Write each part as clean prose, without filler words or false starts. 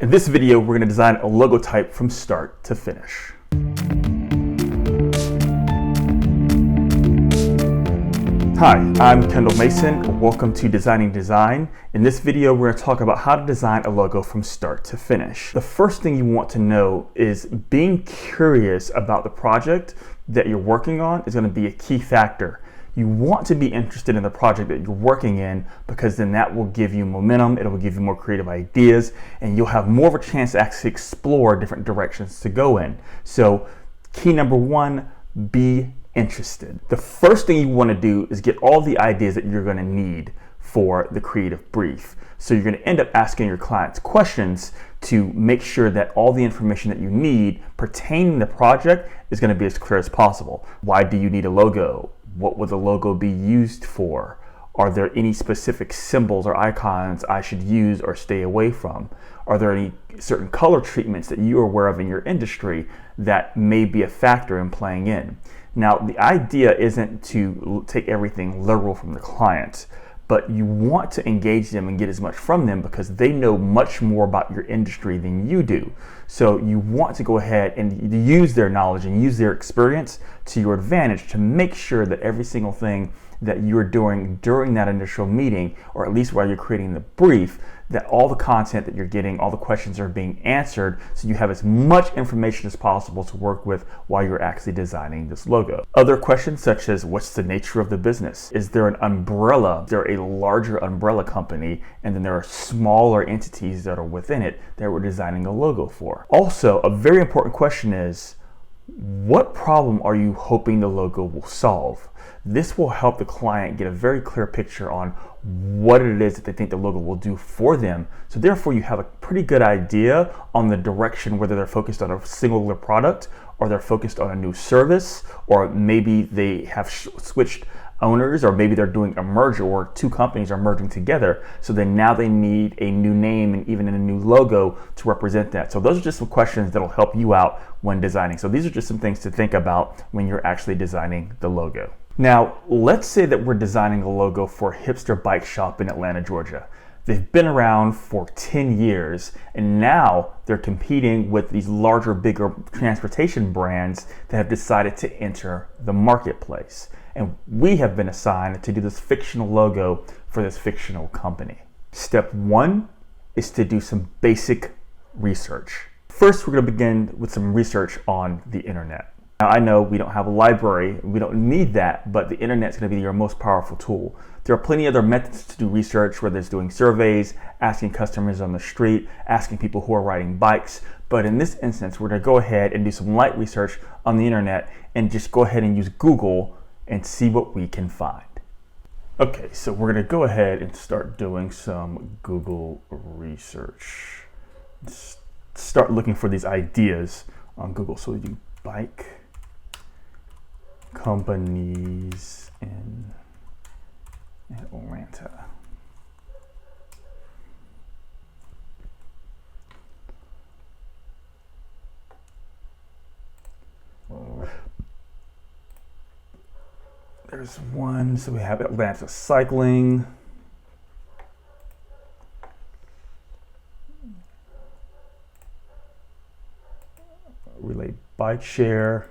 In this video, we're going to design a logo type from start to finish. Hi, I'm Kendall Mason. Welcome to Designing Design. In this video, we're going to talk about how to design a logo from start to finish. The first thing you want to know is being curious about the project that you're working on is going to be a key factor. You want to be interested in the project that you're working in because then that will give you momentum, it will give you more creative ideas, and you'll have more of a chance to actually explore different directions to go in. So key number one, be interested. The first thing you want to do is get all the ideas that you're going to need for the creative brief. So you're going to end up asking your clients questions to make sure that all the information that you need pertaining to the project is going to be as clear as possible. Why do you need a logo? What will the logo be used for? Are there any specific symbols or icons I should use or stay away from? Are there any certain color treatments that you are aware of in your industry that may be a factor in playing in? Now, the idea isn't to take everything literal from the client, but you want to engage them and get as much from them because they know much more about your industry than you do. So you want to go ahead and use their knowledge and use their experience to your advantage to make sure that every single thing that you're doing during that initial meeting, or at least while you're creating the brief, that all the content that you're getting, all the questions are being answered, so you have as much information as possible to work with while you're actually designing this logo. Other questions such as, what's the nature of the business? Is there an umbrella? Is there a larger umbrella company? And then there are smaller entities that are within it that we're designing a logo for. Also, a very important question is, what problem are you hoping the logo will solve? This will help the client get a very clear picture on what it is that they think the logo will do for them. So therefore, you have a pretty good idea on the direction, whether they're focused on a singular product or they're focused on a new service, or maybe they have switched owners, or maybe they're doing a merger where two companies are merging together. So then now they need a new name and even a new logo to represent that. So those are just some questions that'll help you out when designing. So these are just some things to think about when you're actually designing the logo. Now, let's say that we're designing a logo for a hipster bike shop in Atlanta, Georgia. They've been around for 10 years, and now they're competing with these larger, bigger transportation brands that have decided to enter the marketplace. And we have been assigned to do this fictional logo for this fictional company. Step one is to do some basic research. First, we're going to begin with some research on the internet. Now, I know we don't have a library, we don't need that, but the internet's going to be your most powerful tool. There are plenty of other methods to do research, whether it's doing surveys, asking customers on the street, asking people who are riding bikes. But in this instance, we're going to go ahead and do some light research on the internet and just go ahead and use Google and see what we can find. Okay, so we're going to go ahead and start doing some Google research. Start looking for these ideas on Google. So we do bike companies in Atlanta. There's one, so we have Atlanta cycling. Relay bike share.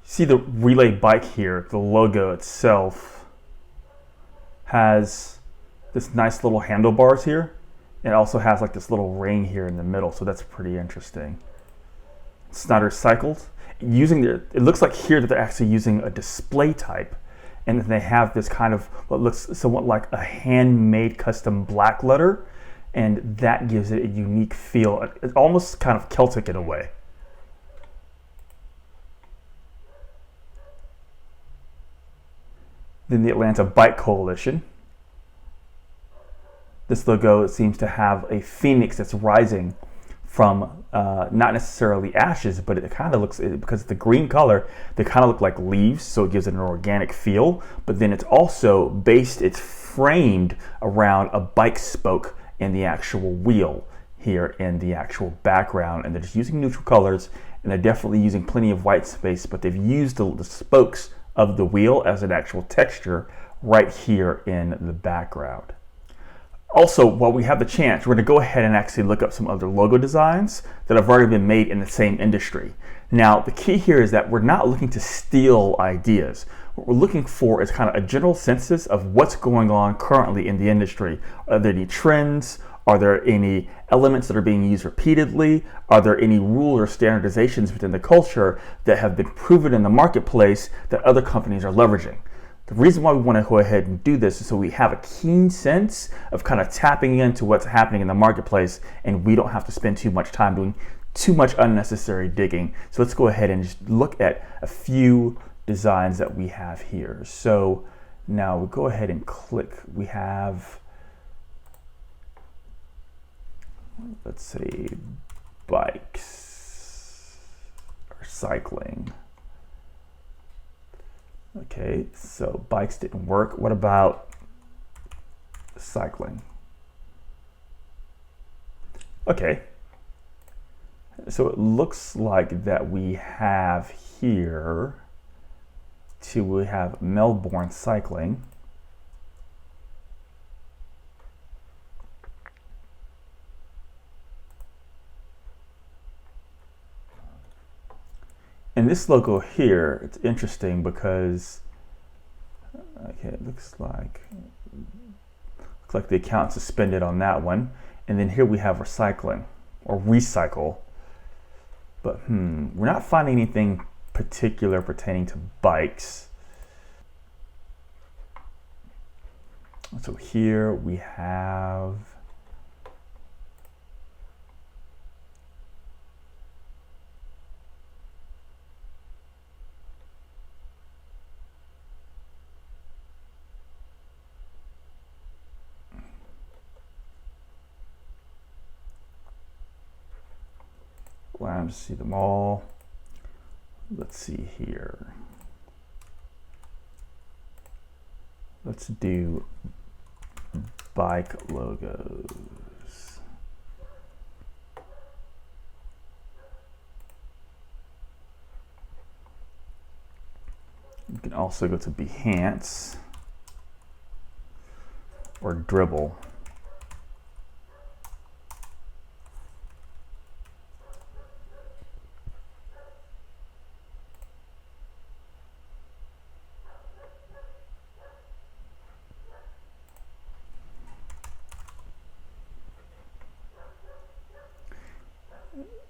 See the relay bike here, the logo itself has this nice little handlebars here. It also has like this little ring here in the middle, so that's pretty interesting. It's not recycled. using it looks like here that they're actually using a display type, and they have this kind of what looks somewhat like a handmade custom black letter, and that gives it a unique feel. It's almost kind of Celtic in a way. Then the Atlanta Bike Coalition. This logo seems to have a phoenix that's rising from not necessarily ashes, but it kind of looks, because it's the green color, they kind of look like leaves, so it gives it an organic feel. But then it's also it's framed around a bike spoke in the actual wheel here in the actual background. And they're just using neutral colors, and they're definitely using plenty of white space, but they've used the spokes of the wheel as an actual texture right here in the background. Also, while we have the chance, we're going to go ahead and actually look up some other logo designs that have already been made in the same industry. Now, the key here is that we're not looking to steal ideas. What we're looking for is kind of a general census of what's going on currently in the industry. Are there any trends? Are there any elements that are being used repeatedly? Are there any rules or standardizations within the culture that have been proven in the marketplace that other companies are leveraging? The reason why we want to go ahead and do this is so we have a keen sense of kind of tapping into what's happening in the marketplace, and we don't have to spend too much time doing too much unnecessary digging. So let's go ahead and just look at a few designs that we have here. So now we go ahead and click. We have, let's say, bikes or cycling. Okay, so bikes didn't work. What about cycling? Okay, so it looks like that we have here we have Melbourne cycling. And this logo here, it's interesting because, okay, it looks like the account suspended on that one. And then here we have recycling or recycle. But we're not finding anything particular pertaining to bikes. So here we have allow to see them all. Let's see here. Let's do bike logos. You can also go to Behance or Dribble.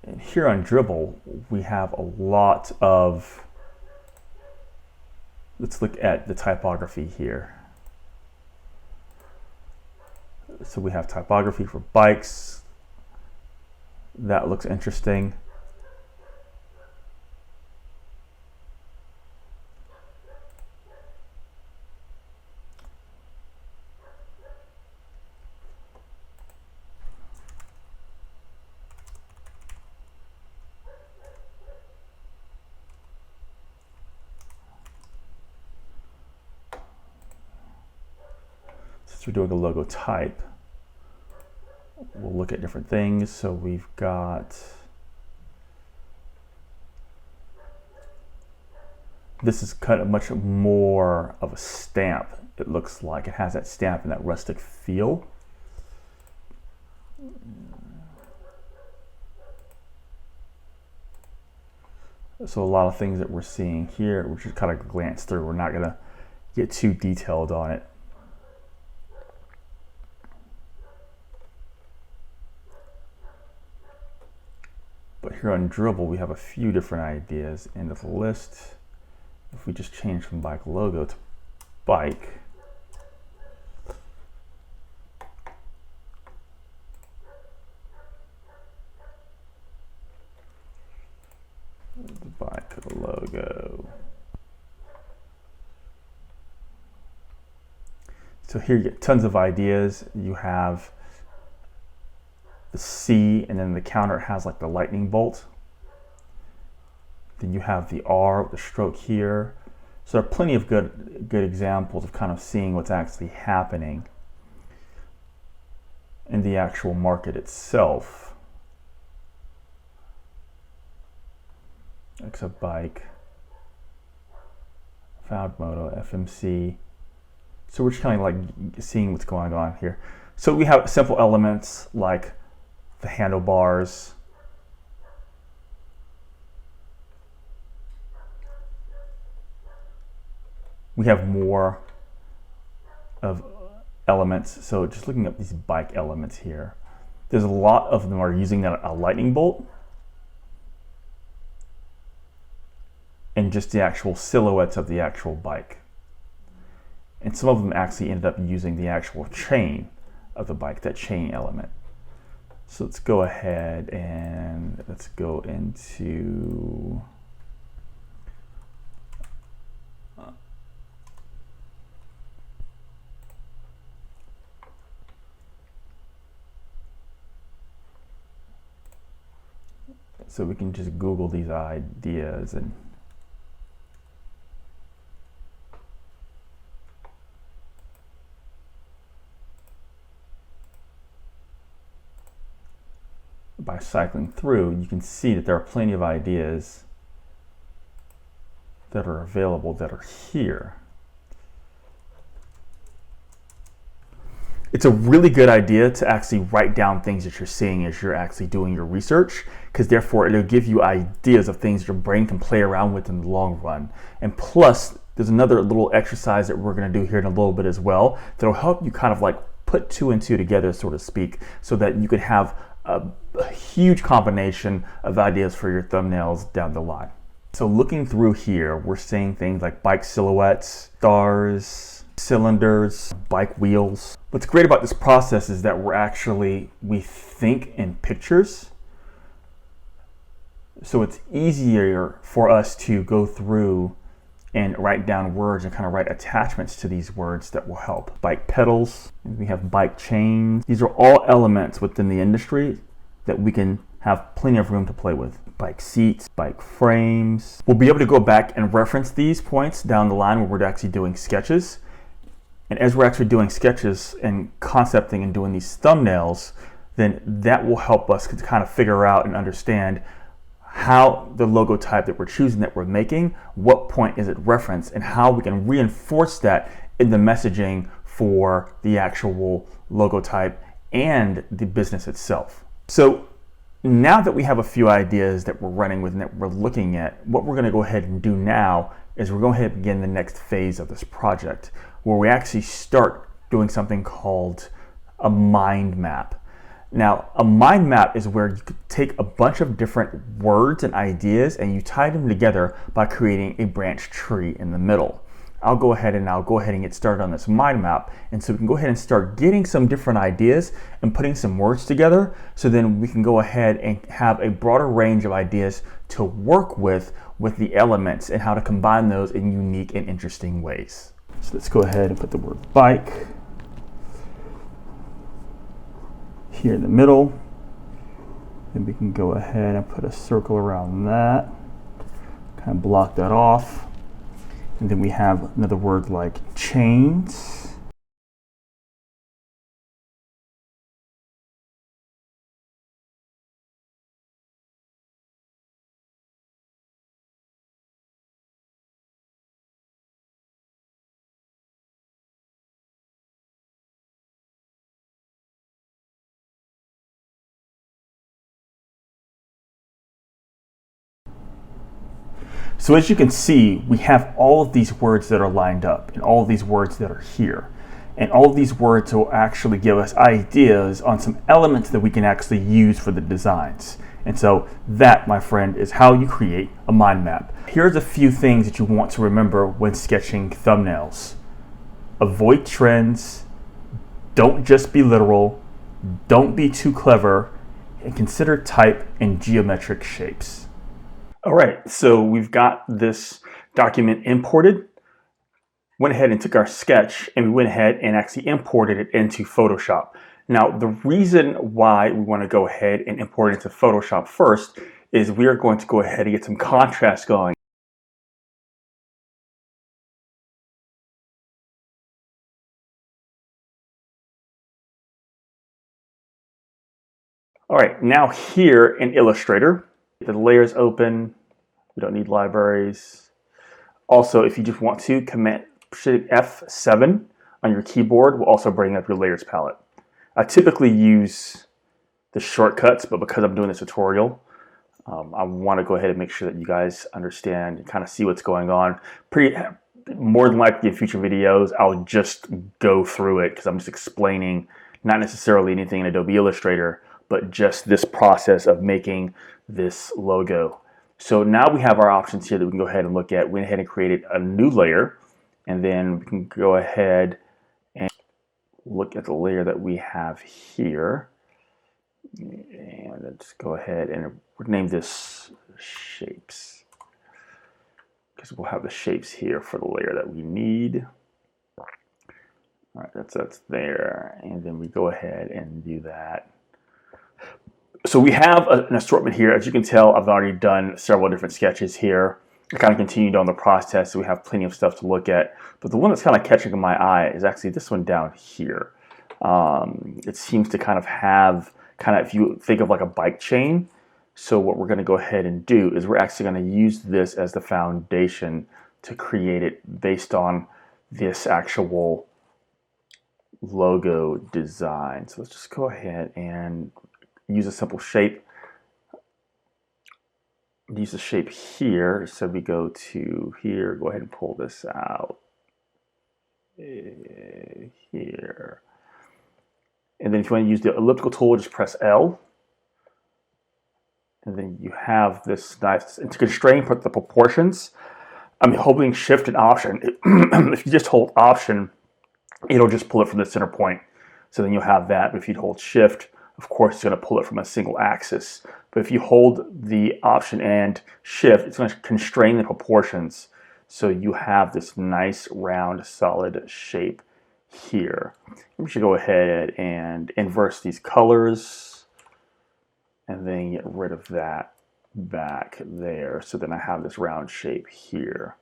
And here on Dribble, we have a lot of, let's look at the typography here. So we have typography for bikes. That looks interesting. Since we're doing a logo type, we'll look at different things. So we've got, this is kind of much more of a stamp. It looks like it has that stamp and that rustic feel. So a lot of things that we're seeing here, we're just kind of glance through. We're not gonna get too detailed on it. But here on Dribble, we have a few different ideas in the list. If we just change from bike logo to bike, the bike logo. So here you get tons of ideas. You have the C, and then the counter has like the lightning bolt. Then you have the R with the stroke here. So there are plenty of good examples of kind of seeing what's actually happening in the actual market itself. Except bike, Found Moto, FMC. So we're just kind of like seeing what's going on here. So we have simple elements like the handlebars, we have more of elements. So just looking at these bike elements here, there's a lot of them are using a lightning bolt and just the actual silhouettes of the actual bike. And some of them actually ended up using the actual chain of the bike, that chain element. So let's go ahead and let's go into so we can just Google these ideas and by cycling through, you can see that there are plenty of ideas that are available that are here. It's a really good idea to actually write down things that you're seeing as you're actually doing your research, because therefore it'll give you ideas of things your brain can play around with in the long run. And plus, there's another little exercise that we're going to do here in a little bit as well that'll help you kind of like put two and two together, so to speak, so that you could have a huge combination of ideas for your thumbnails down the line. So looking through here, we're seeing things like bike silhouettes, stars, cylinders, bike wheels. What's great about this process is that we think in pictures. So it's easier for us to go through and write down words and kind of write attachments to these words that will help. Bike pedals, we have bike chains. These are all elements within the industry that we can have plenty of room to play with. Bike seats, bike frames. We'll be able to go back and reference these points down the line where we're actually doing sketches. And as we're actually doing sketches and concepting and doing these thumbnails, then that will help us to kind of figure out and understand how the logo type that we're choosing, that we're making, what point is it referenced, and how we can reinforce that in the messaging for the actual logo type and the business itself. So now that we have a few ideas that we're running with and that we're looking at, what we're going to go ahead and do now is we're going to begin the next phase of this project, where we actually start doing something called a mind map. Now, a mind map is where you could take a bunch of different words and ideas and you tie them together by creating a branch tree in the middle. I'll go ahead and get started on this mind map, and so we can go ahead and start getting some different ideas and putting some words together, so then we can go ahead and have a broader range of ideas to work with the elements and how to combine those in unique and interesting ways. So let's go ahead and put the word bike here in the middle. Then we can go ahead and put a circle around that, kind of block that off. And then we have another word like chains. So as you can see, we have all of these words that are lined up and all of these words that are here. And all of these words will actually give us ideas on some elements that we can actually use for the designs. And so that, my friend, is how you create a mind map. Here's a few things that you want to remember when sketching thumbnails. Avoid trends, don't just be literal, don't be too clever, and consider type and geometric shapes. All right, so we've got this document imported. Went ahead and took our sketch and we went ahead and actually imported it into Photoshop. Now, the reason why we want to go ahead and import it into Photoshop first is we are going to go ahead and get some contrast going. All right, now here in Illustrator, the layers open. We don't need libraries. Also, if you just want to, Command F7 on your keyboard will also bring up your layers palette. I typically use the shortcuts, but because I'm doing this tutorial, I want to go ahead and make sure that you guys understand and kind of see what's going on. More than likely in future videos, I'll just go through it because I'm just explaining not necessarily anything in Adobe Illustrator, but just this process of making this logo. So now we have our options here that we can go ahead and look at. We went ahead and created a new layer, and then we can go ahead and look at the layer that we have here. And let's go ahead and name this shapes, because we'll have the shapes here for the layer that we need. All right, that's there, and then we go ahead and do that. So we have an assortment here. As you can tell, I've already done several different sketches here. I kind of continued on the process, so we have plenty of stuff to look at. But the one that's kind of catching my eye is actually this one down here. It seems to kind of have, if you think of like a bike chain. So what we're going to go ahead and do is we're actually going to use this as the foundation to create it based on this actual logo design. So let's just go ahead and use a simple shape. Use the shape here. So we go to here, go ahead and pull this out here. And then if you want to use the elliptical tool, just press L. And then you have this nice, and to constrain the proportions, I'm holding Shift and Option. If you just hold Option, it'll just pull it from the center point. So then you'll have that. But if you hold Shift, of course, it's going to pull it from a single axis. But if you hold the Option and Shift, it's going to constrain the proportions. So you have this nice, round, solid shape here. We should go ahead and inverse these colors and then get rid of that back there. So then I have this round shape here.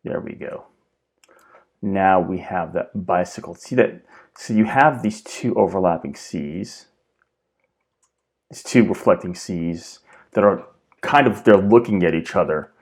There we go. Now we have that bicycle. See that? So you have these two overlapping C's, these two reflecting C's that are they're looking at each other.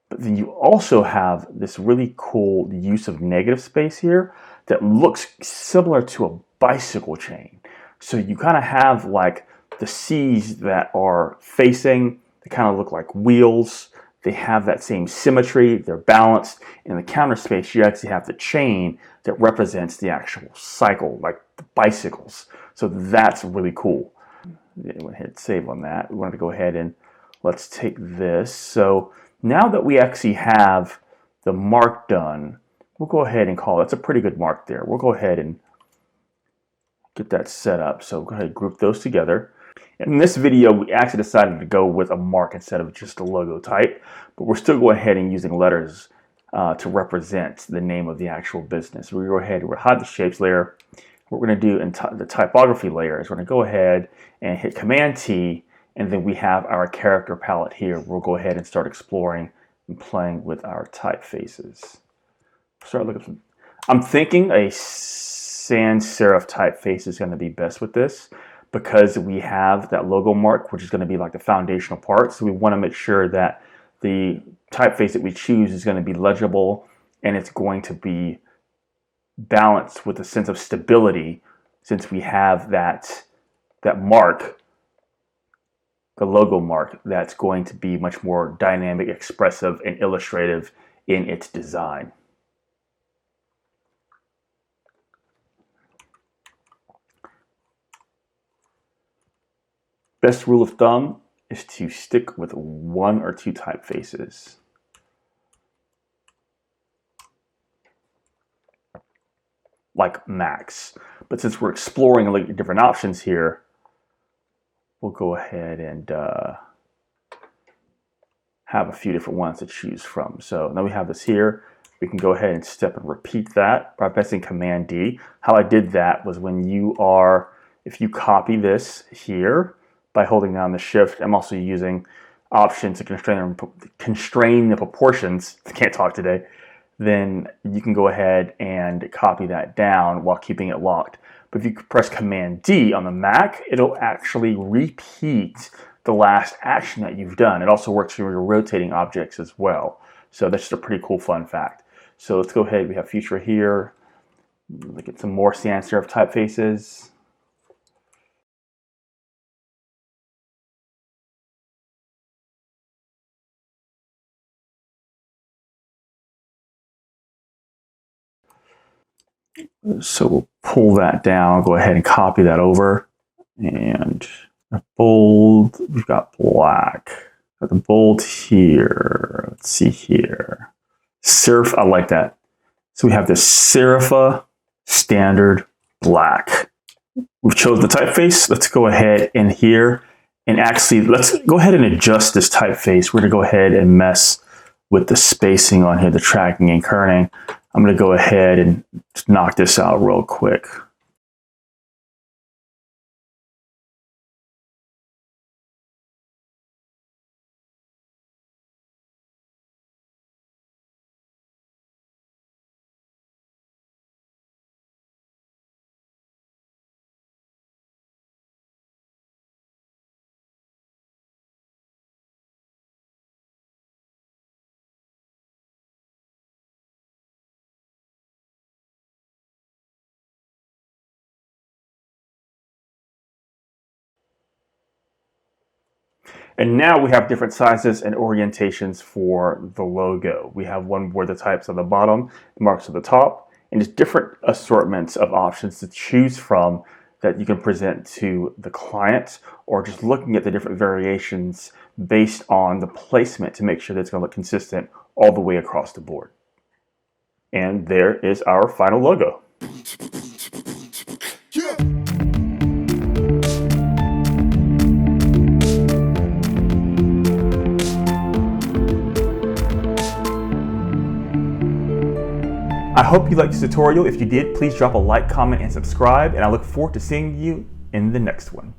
But then you also have this really cool use of negative space here that looks similar to a bicycle chain. So you kind of have like the C's that are facing, they kind of look like wheels. They have that same symmetry, they're balanced. In the counter space, you actually have the chain that represents the actual cycle, like the bicycles. So that's really cool. I'm going to hit save on that. We wanted to go ahead and let's take this. So now that we actually have the mark done, we'll go ahead and call it. That's a pretty good mark there. We'll go ahead and get that set up. So go ahead and group those together. In this video, we actually decided to go with a mark instead of just a logo type, but we're still going ahead and using letters to represent the name of the actual business. We go ahead and we'll hide the shapes layer. What we're going to do in the typography layer is we're going to go ahead and hit Command T, and then we have our character palette here. We'll go ahead and start exploring and playing with our typefaces. Start looking. I'm thinking a sans serif typeface is going to be best with this, because we have that logo mark, which is going to be like the foundational part. So we want to make sure that the typeface that we choose is going to be legible, and it's going to be balanced with a sense of stability, since we have that mark, the logo mark, that's going to be much more dynamic, expressive, and illustrative in its design. Best rule of thumb is to stick with 1 or 2 typefaces. Like max. But since we're exploring and looking at different options here, we'll go ahead and have a few different ones to choose from. So now we have this here. We can go ahead and step and repeat that by pressing Command D. How I did that was if you copy this here, by holding down the shift, I'm also using options to constrain the proportions. I can't talk today. Then you can go ahead and copy that down while keeping it locked. But if you press Command D on the Mac, it'll actually repeat the last action that you've done. It also works for your rotating objects as well. So that's just a pretty cool fun fact. So let's go ahead. We have Future here. Look at some more sans serif typefaces. So we'll pull that down, go ahead and copy that over. And bold, we've got black. Got the bold here. Let's see here. Serif, I like that. So we have this Serifa standard black. We've chosen the typeface. Let's go ahead in here and actually, let's go ahead and adjust this typeface. We're gonna go ahead and mess with the spacing on here, the tracking and kerning. I'm going to go ahead and knock this out real quick. And now we have different sizes and orientations for the logo. We have one where the type's on the bottom, the mark's at the top, and just different assortments of options to choose from that you can present to the client, or just looking at the different variations based on the placement to make sure that it's going to look consistent all the way across the board. And there is our final logo. I hope you liked this tutorial. If you did, please drop a like, comment, and subscribe, and I look forward to seeing you in the next one.